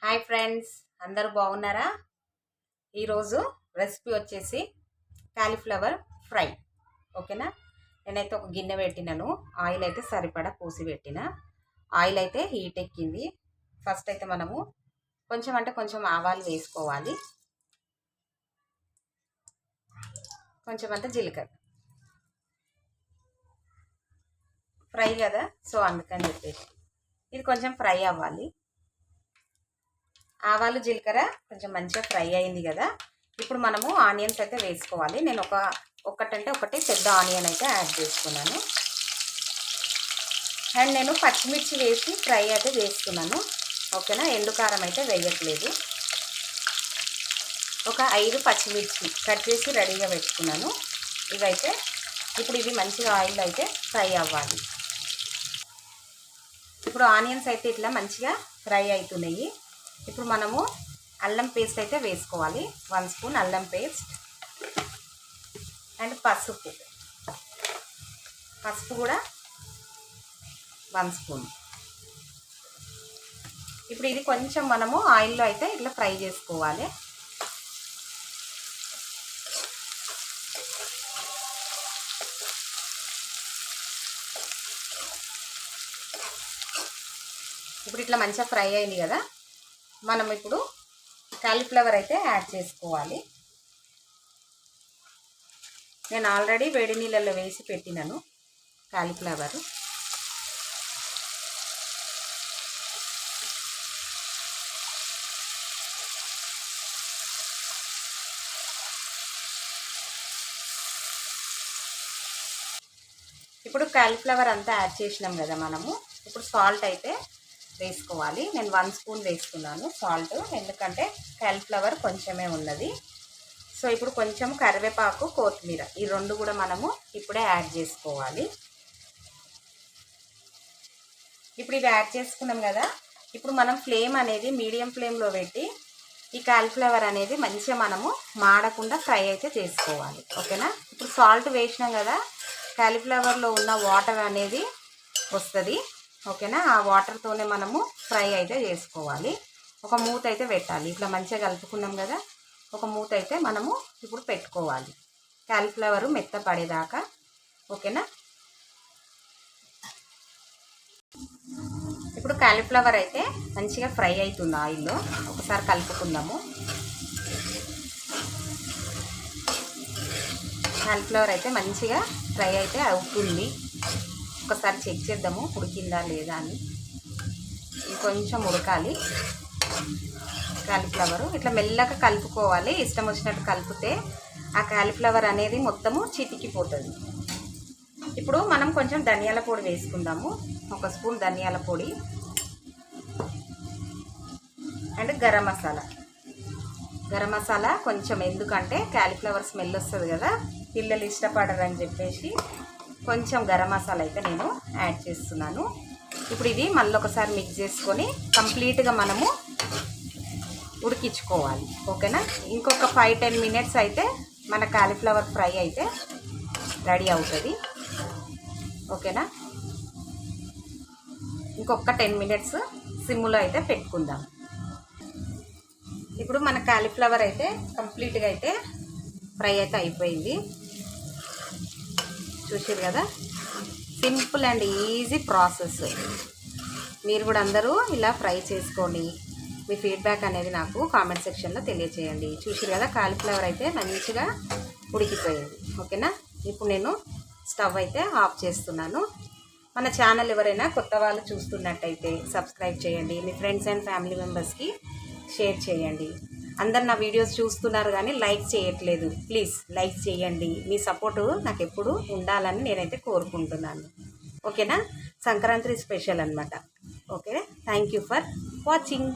Hi friends, అందరూ బాగున్నారా? ఈరోజు రెసిపీ వచ్చేసి కాలీఫ్లవర్ ఫ్రై. ఓకేనా? నేనైతే ఒక గిన్నె పెట్టినాను. ఆయిల్ అయితే సరిపడా పోసి పెట్టిన. ఆయిల్ అయితే హీట్ ఎక్కింది. ఫస్ట్ అయితే మనము కొంచెం ఆవాలు వేసుకోవాలి, కొంచెం అంతా జీలకర్ర. ఫ్రై కదా, సో అందుకని చెప్పేసి ఇది కొంచెం ఫ్రై అవ్వాలి. ఆవాలు జీలకర్ర కొంచెం మంచిగా ఫ్రై అయింది కదా. ఇప్పుడు మనము ఆనియన్స్ అయితే వేసుకోవాలి. నేను ఒకటి పెద్ద ఆనియన్ అయితే యాడ్ చేసుకున్నాను. అండ్ నేను పచ్చిమిర్చి వేసి ఫ్రై అయితే చేస్తున్నాను. ఓకేనా? ఎండుకారం అయితే వేయట్లేదు. ఒక 5 పచ్చిమిర్చి కట్ చేసి రెడీగా పెట్టుకున్నాను. ఇవైతే ఇప్పుడు ఇవి మంచిగా ఆయిల్ అయితే ఫ్రై అవ్వాలి. ఇప్పుడు ఆనియన్స్ అయితే ఇట్లా మంచిగా ఫ్రై అవుతున్నాయి. ఇప్పుడు మనము అల్లం పేస్ట్ అయితే వేసుకోవాలి. 1 స్పూన్ అల్లం పేస్ట్ అండ్ పసుపు కూడా 1 స్పూన్. ఇప్పుడు ఇది కొంచెం మనము ఆయిల్లో అయితే ఇట్లా ఫ్రై చేసుకోవాలి. ఇప్పుడు ఇట్లా మంచిగా ఫ్రై అయింది కదా. మనం ఇప్పుడు కాలీఫ్లవర్ అయితే యాడ్ చేసుకోవాలి. నేను ఆల్రెడీ వేడి నీళ్ళల్లో వేసి పెట్టినాను కాలీఫ్లవర్. ఇప్పుడు కాలీఫ్లవర్ అంతా యాడ్ చేసినాం కదా మనము. ఇప్పుడు సాల్ట్ అయితే వేసుకోవాలి. నేను 1 స్పూన్ వేసుకున్నాను సాల్ట్, ఎందుకంటే కాలీఫ్లవర్ కొంచెమే ఉన్నది. సో ఇప్పుడు కొంచెం కరివేపాకు, కొత్తిమీర ఈ 2 కూడా మనము ఇప్పుడే యాడ్ చేసుకోవాలి. ఇప్పుడు ఇవి యాడ్ చేసుకున్నాం కదా. ఇప్పుడు మనం ఫ్లేమ్ అనేది మీడియం ఫ్లేమ్లో పెట్టి ఈ కాలీఫ్లవర్ అనేది మంచిగా మనము మాడకుండా ఫ్రై అయితే చేసుకోవాలి. ఓకేనా? ఇప్పుడు సాల్ట్ వేసినాం కదా, కాలీఫ్లవర్లో ఉన్న వాటర్ అనేది వస్తుంది. ఓకేనా? ఆ వాటర్తోనే మనము ఫ్రై అయితే చేసుకోవాలి. ఒక మూత అయితే పెట్టాలి. ఇట్లా మంచిగా కలుపుకున్నాం కదా, ఒక మూత అయితే మనము ఇప్పుడు పెట్టుకోవాలి కాలీఫ్లవర్ మెత్తపడేదాకా. ఓకేనా? ఇప్పుడు కాలీఫ్లవర్ అయితే మంచిగా ఫ్రై అవుతుంది ఆయిల్లో. ఒకసారి కలుపుకుందాము. కాలీఫ్లవర్ అయితే మంచిగా ఫ్రై అయితే అవుతుంది. ఒకసారి చెక్ చేద్దాము ఉడికిందా లేదా అని. ఇంకొంచెం ఉడకాలి కాలీఫ్లవర్. ఇట్లా మెల్లగా కలుపుకోవాలి. ఇష్టం వచ్చినట్టు కలిపితే ఆ కాలీఫ్లవర్ అనేది మొత్తము చితికిపోతుంది. ఇప్పుడు మనం కొంచెం ధనియాల పొడి వేసుకుందాము. 1 స్పూన్ ధనియాల పొడి అండ్ గరం మసాలా కొంచెం, ఎందుకంటే కాలీఫ్లవర్ స్మెల్ వస్తుంది కదా, పిల్లలు ఇష్టపడరని చెప్పేసి కొంచెం గరం మసాలా అయితే నేను యాడ్ చేస్తున్నాను. ఇప్పుడు ఇది మళ్ళీ ఒకసారి మిక్స్ చేసుకొని కంప్లీట్గా మనము ఉడికించుకోవాలి. ఓకేనా? ఇంకొక 5-10 మినిట్స్ అయితే మన కాలీఫ్లవర్ ఫ్రై అయితే రెడీ అవుతుంది. ఓకేనా? ఇంకొక 10 మినిట్స్ సిమ్లో అయితే పెట్టుకుందాం. ఇప్పుడు మన కాలీఫ్లవర్ అయితే కంప్లీట్గా అయితే ఫ్రై అయితే అయిపోయింది. చూసారు కదా, సింపుల్ అండ్ ఈజీ ప్రాసెస్. మీరు కూడా అందరూ ఇలా ఫ్రై చేసుకోండి. మీ ఫీడ్బ్యాక్ అనేది నాకు కామెంట్ సెక్షన్లో తెలియచేయండి. చూసారు కదా, కాలీఫ్లవర్ అయితే మంచిగా ఉడికిపోయింది. ఓకేనా? ఇప్పుడు నేను స్టవ్ అయితే ఆఫ్ చేస్తున్నాను. మన ఛానల్ ఎవరైనా కొత్త వాళ్ళు చూస్తున్నట్టయితే సబ్స్క్రైబ్ చేయండి. మీ ఫ్రెండ్స్ అండ్ ఫ్యామిలీ మెంబర్స్కి షేర్ చేయండి. అందరు నా వీడియోస్ చూస్తున్నారు కానీ లైక్ చేయట్లేదు. ప్లీజ్ లైక్ చేయండి. మీ సపోర్టు నాకు ఎప్పుడు ఉండాలని నేనైతే కోరుకుంటున్నాను. ఓకేనా? సంక్రాంతి స్పెషల్ అన్నమాట. Okay, thank you for watching.